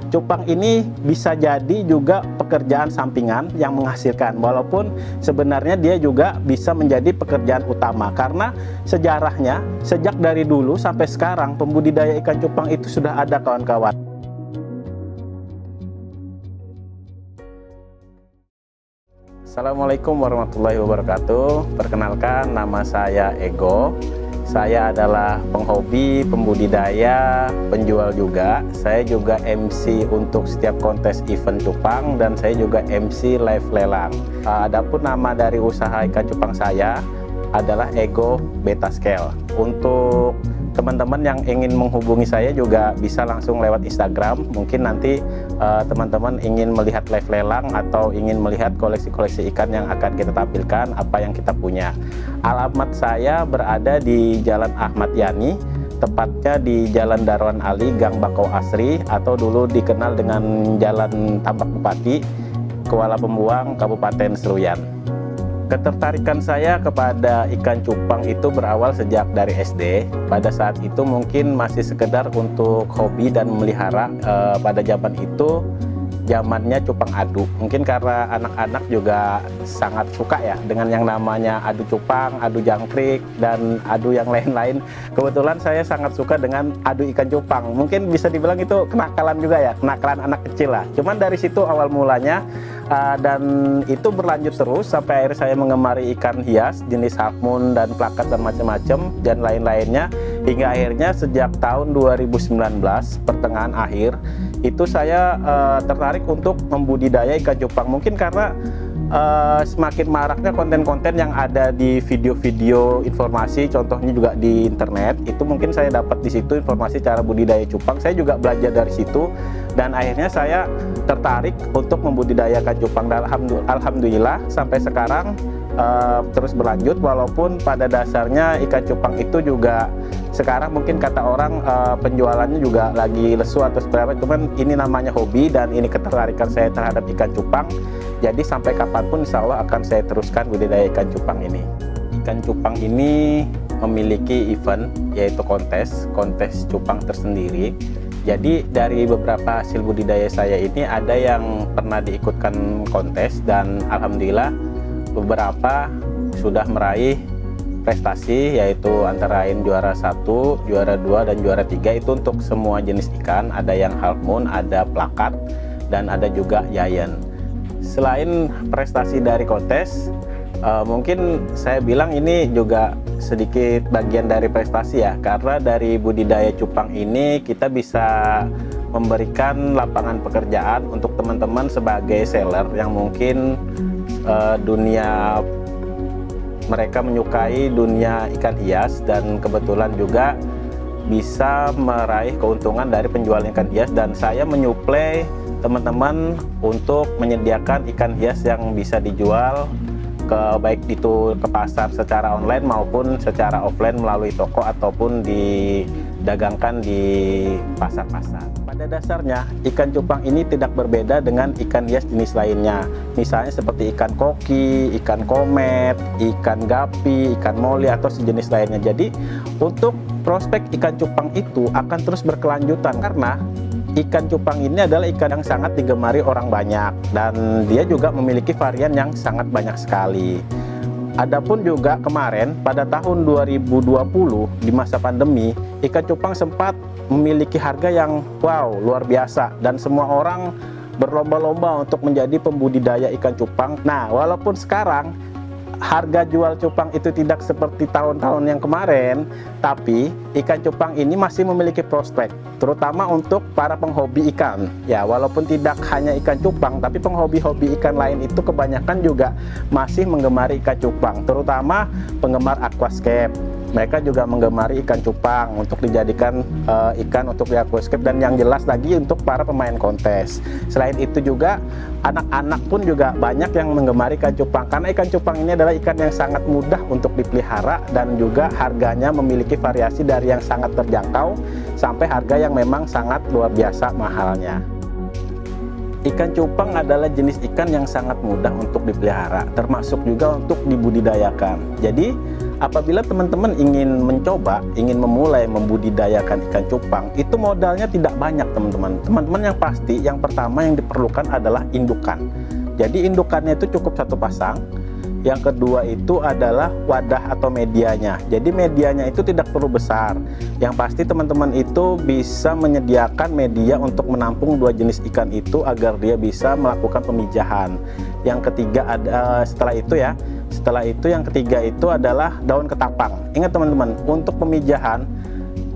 cupang ini bisa jadi juga pekerjaan sampingan yang menghasilkan, walaupun sebenarnya dia juga bisa menjadi pekerjaan utama, karena sejarahnya sejak dari dulu sampai sekarang pembudidaya ikan cupang itu sudah ada, kawan-kawan. Assalamualaikum warahmatullahi wabarakatuh. Perkenalkan, nama saya Ego. Saya adalah penghobi, pembudidaya, penjual juga. Saya juga MC untuk setiap kontes event cupang, dan saya juga MC live lelang. Adapun nama dari usaha ikan cupang saya adalah Ego Beta Scale. Untuk teman-teman yang ingin menghubungi saya juga bisa langsung lewat Instagram. Mungkin nanti teman-teman ingin melihat live lelang atau ingin melihat koleksi-koleksi ikan yang akan kita tampilkan, apa yang kita punya. Alamat saya berada di Jalan Ahmad Yani, tepatnya di Jalan Darwan Ali, Gang Bakau Asri, atau dulu dikenal dengan Jalan Tambak Bupati, Kuala Pembuang, Kabupaten Seruyan. Ketertarikan saya kepada ikan cupang itu berawal sejak dari SD. Pada saat itu mungkin masih sekedar untuk hobi dan memelihara. Pada zaman itu zamannya cupang adu. Mungkin karena anak-anak juga sangat suka ya dengan yang namanya adu cupang, adu jangkrik, dan adu yang lain-lain. Kebetulan saya sangat suka dengan adu ikan cupang. Mungkin bisa dibilang itu kenakalan juga ya, kenakalan anak kecil lah. Cuman dari situ awal mulanya. Dan itu berlanjut terus sampai akhirnya saya mengemari ikan hias jenis half moon dan plakat dan macam-macam dan lain-lainnya, hingga akhirnya sejak tahun 2019 pertengahan akhir itu saya tertarik untuk membudidaya ikan cupang. Mungkin karena semakin maraknya konten-konten yang ada di video-video informasi, contohnya juga di internet, itu mungkin saya dapat di situ informasi cara budidaya cupang. Saya juga belajar dari situ, dan akhirnya saya tertarik untuk membudidayakan cupang. Dan alhamdulillah sampai sekarang terus berlanjut, walaupun pada dasarnya ikan cupang itu juga sekarang mungkin kata orang penjualannya juga lagi lesu atau seperti apa, cuman ini namanya hobi dan ini ketertarikan saya terhadap ikan cupang. Jadi sampai kapanpun insya Allah akan saya teruskan budidaya ikan cupang ini. Ikan cupang ini memiliki event, yaitu kontes cupang tersendiri. Jadi dari beberapa hasil budidaya saya ini ada yang pernah diikutkan kontes, dan alhamdulillah beberapa sudah meraih prestasi, yaitu antara lain juara 1, juara 2, dan juara 3. Itu untuk semua jenis ikan, ada yang half moon, ada plakat, dan ada juga giant. Selain prestasi dari kontes, mungkin saya bilang ini juga sedikit bagian dari prestasi ya, karena dari budidaya cupang ini kita bisa memberikan lapangan pekerjaan untuk teman-teman sebagai seller yang mungkin dunia mereka menyukai dunia ikan hias, dan kebetulan juga bisa meraih keuntungan dari penjualan ikan hias. Dan saya menyuplai teman-teman untuk menyediakan ikan hias yang bisa dijual baik itu ke pasar secara online maupun secara offline melalui toko ataupun didagangkan di pasar-pasar. Pada dasarnya ikan cupang ini tidak berbeda dengan ikan hias jenis lainnya, misalnya seperti ikan koki, ikan komet, ikan gapi, ikan moli, atau sejenis lainnya. Jadi untuk prospek ikan cupang itu akan terus berkelanjutan, karena ikan cupang ini adalah ikan yang sangat digemari orang banyak, dan dia juga memiliki varian yang sangat banyak sekali. Adapun juga kemarin pada tahun 2020 di masa pandemi, ikan cupang sempat memiliki harga yang wow, luar biasa, dan semua orang berlomba-lomba untuk menjadi pembudidaya ikan cupang. Nah, walaupun sekarang harga jual cupang itu tidak seperti tahun-tahun yang kemarin, tapi ikan cupang ini masih memiliki prospek, terutama untuk para penghobi ikan. Ya, walaupun tidak hanya ikan cupang, tapi penghobi-hobi ikan lain itu kebanyakan juga masih menggemari ikan cupang, terutama penggemar aquascape. Mereka juga menggemari ikan cupang untuk dijadikan ikan untuk di aquascape, dan yang jelas lagi untuk para pemain kontes. Selain itu juga anak-anak pun juga banyak yang menggemari ikan cupang, karena ikan cupang ini adalah ikan yang sangat mudah untuk dipelihara, dan juga harganya memiliki variasi dari yang sangat terjangkau sampai harga yang memang sangat luar biasa mahalnya. Ikan cupang adalah jenis ikan yang sangat mudah untuk dipelihara, termasuk juga untuk dibudidayakan. Jadi, apabila teman-teman ingin mencoba, ingin memulai membudidayakan ikan cupang, itu modalnya tidak banyak, teman-teman. Teman-teman yang pasti, yang pertama yang diperlukan adalah indukan. Jadi, indukannya itu cukup satu pasang. Yang kedua itu adalah wadah atau medianya. Jadi medianya itu tidak perlu besar. Yang pasti teman-teman itu bisa menyediakan media untuk menampung dua jenis ikan itu agar dia bisa melakukan pemijahan. Yang ketiga setelah itu yang ketiga itu adalah daun ketapang. Ingat teman-teman, untuk pemijahan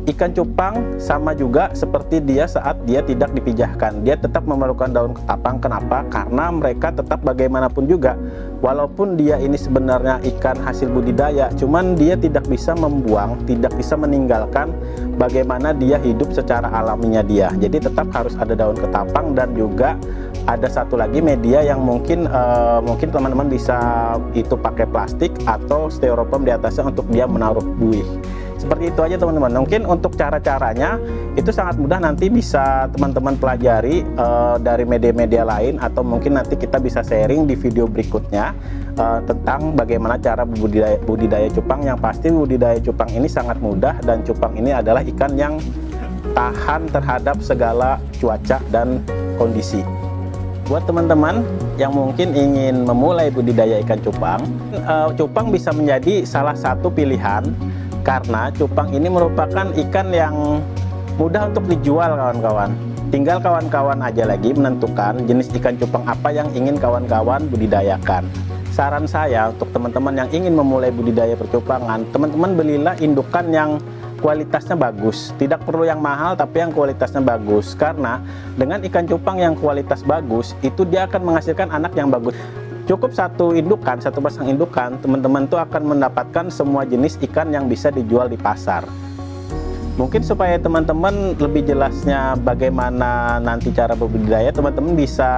ikan cupang sama juga seperti dia saat dia tidak dipijahkan. Dia tetap memerlukan daun ketapang. Kenapa? Karena mereka tetap bagaimanapun juga, walaupun dia ini sebenarnya ikan hasil budidaya, cuman dia tidak bisa membuang, tidak bisa meninggalkan bagaimana dia hidup secara alaminya dia. Jadi tetap harus ada daun ketapang, dan juga ada satu lagi media yang mungkin teman-teman bisa itu pakai plastik atau styrofoam di atasnya untuk dia menaruh buih. Seperti itu aja teman-teman. Mungkin untuk cara-caranya itu sangat mudah, nanti bisa teman-teman pelajari dari media-media lain, atau mungkin nanti kita bisa sharing di video berikutnya tentang bagaimana cara budidaya cupang. Yang pasti budidaya cupang ini sangat mudah, dan cupang ini adalah ikan yang tahan terhadap segala cuaca dan kondisi. Buat teman-teman yang mungkin ingin memulai budidaya ikan cupang, cupang bisa menjadi salah satu pilihan. Karena cupang ini merupakan ikan yang mudah untuk dijual, kawan-kawan. Tinggal kawan-kawan aja lagi menentukan jenis ikan cupang apa yang ingin kawan-kawan budidayakan. Saran saya untuk teman-teman yang ingin memulai budidaya percupangan, teman-teman belilah indukan yang kualitasnya bagus. Tidak perlu yang mahal, tapi yang kualitasnya bagus. Karena dengan ikan cupang yang kualitas bagus, itu dia akan menghasilkan anak yang bagus. Cukup satu pasang indukan, teman-teman tuh akan mendapatkan semua jenis ikan yang bisa dijual di pasar. Mungkin supaya teman-teman lebih jelasnya bagaimana nanti cara berbudidaya, teman-teman bisa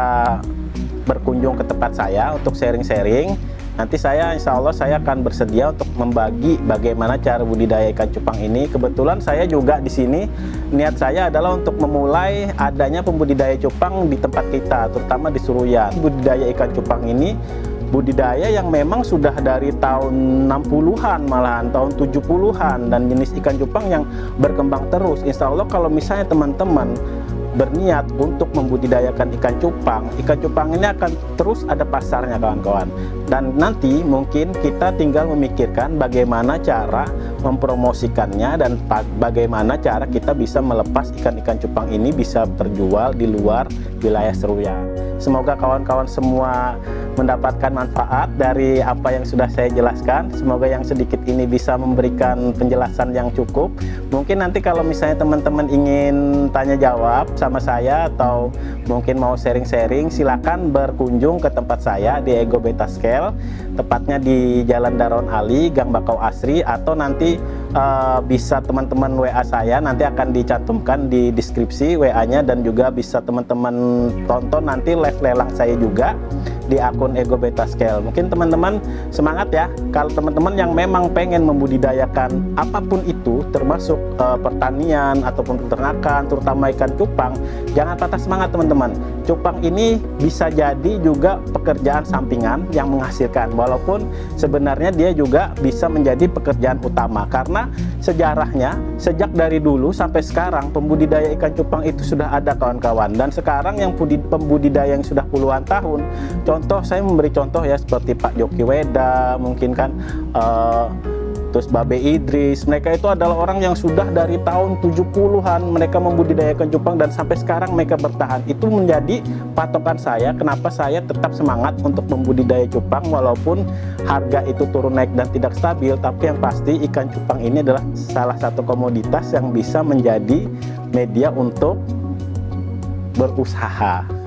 berkunjung ke tempat saya untuk sharing-sharing. Nanti insya Allah saya akan bersedia untuk membagi bagaimana cara budidaya ikan cupang ini. Kebetulan saya juga di sini, niat saya adalah untuk memulai adanya pembudidaya cupang di tempat kita, terutama di Suruyan. Budidaya ikan cupang ini budidaya yang memang sudah dari tahun 60-an, malahan tahun 70-an, dan jenis ikan cupang yang berkembang terus. Insya Allah kalau misalnya teman-teman berniat untuk membudidayakan ikan cupang ini akan terus ada pasarnya, kawan-kawan. Dan nanti mungkin kita tinggal memikirkan bagaimana cara mempromosikannya dan bagaimana cara kita bisa melepas ikan-ikan cupang ini bisa terjual di luar wilayah Seruyan. Semoga kawan-kawan semua mendapatkan manfaat dari apa yang sudah saya jelaskan. Semoga yang sedikit ini bisa memberikan penjelasan yang cukup. Mungkin nanti kalau misalnya teman-teman ingin tanya jawab sama saya, atau mungkin mau sharing-sharing, silakan berkunjung ke tempat saya di Ego Beta Scale, tepatnya di Jalan Daron Ali, Gang Bakau Asri, atau nanti bisa teman-teman WA saya, nanti akan dicantumkan di deskripsi WA-nya, dan juga bisa teman-teman tonton nanti live lelang saya juga di akun Ego Beta Scale. Mungkin teman-teman semangat ya, kalau teman-teman yang memang pengen membudidayakan apapun itu, termasuk pertanian ataupun peternakan, terutama ikan cupang, jangan patah semangat teman-teman. Cupang ini bisa jadi juga pekerjaan sampingan yang menghasilkan, walaupun sebenarnya dia juga bisa menjadi pekerjaan utama. Karena sejarahnya sejak dari dulu sampai sekarang pembudidaya ikan cupang itu sudah ada, kawan-kawan. Dan sekarang yang pembudidaya yang sudah puluhan tahun, contoh saya memberi contoh ya, seperti Pak Joki Weda, mungkin kan terus Babe Idris, mereka itu adalah orang yang sudah dari tahun 70-an mereka membudidayakan cupang, dan sampai sekarang mereka bertahan. Itu menjadi patokan saya kenapa saya tetap semangat untuk membudidaya cupang, walaupun harga itu turun naik dan tidak stabil. Tapi yang pasti ikan cupang ini adalah salah satu komoditas yang bisa menjadi media untuk berusaha.